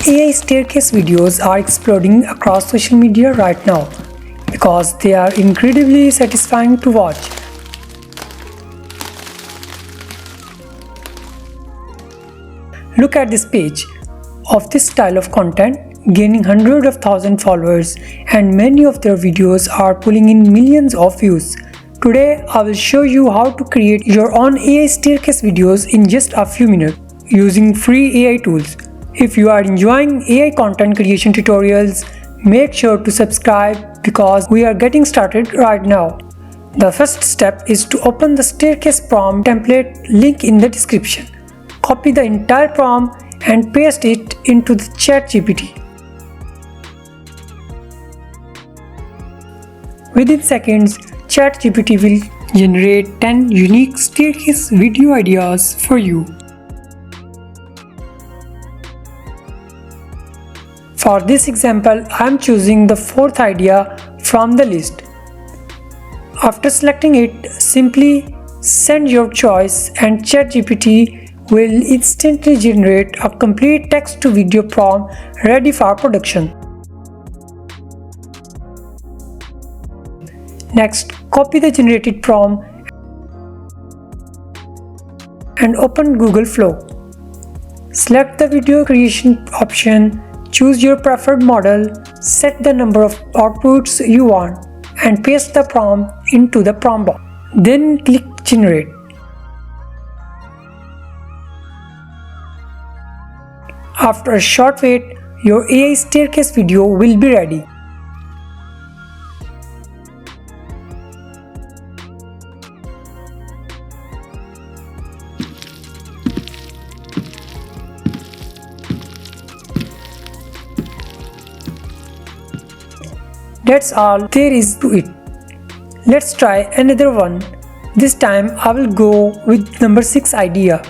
AI staircase videos are exploding across social media right now because they are incredibly satisfying to watch. Look at this page of this style of content gaining hundreds of thousands followers, and many of their videos are pulling in millions of views. Today I will show you how to create your own AI staircase videos in just a few minutes using free AI tools. If you are enjoying AI content creation tutorials, make sure to subscribe because we are getting started right now. The first step is to open the staircase prompt template link in the description. Copy the entire prompt and paste it into the ChatGPT. Within seconds, ChatGPT will generate 10 unique staircase video ideas for you. For this example, I am choosing the fourth idea from the list. After selecting it, simply send your choice and ChatGPT will instantly generate a complete text-to-video prompt ready for production. Next, copy the generated prompt and open Google Flow. Select the video creation option, choose your preferred model, set the number of outputs you want, and paste the prompt into the prompt box. Then click Generate. After a short wait, your AI staircase video will be ready. That's all there is to it. Let's try another one. This time I will go with number 6 idea.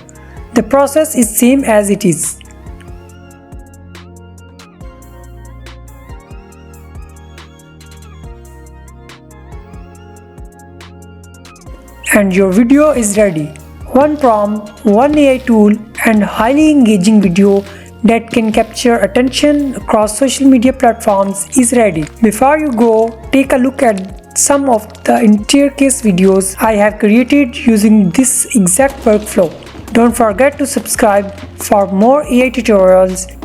The process is same as it is. And your video is ready. One prompt, one AI tool, and highly engaging video that can capture attention across social media platforms is ready. Before you go, take a look at some of the staircase videos I have created using this exact workflow. Don't forget to subscribe for more AI tutorials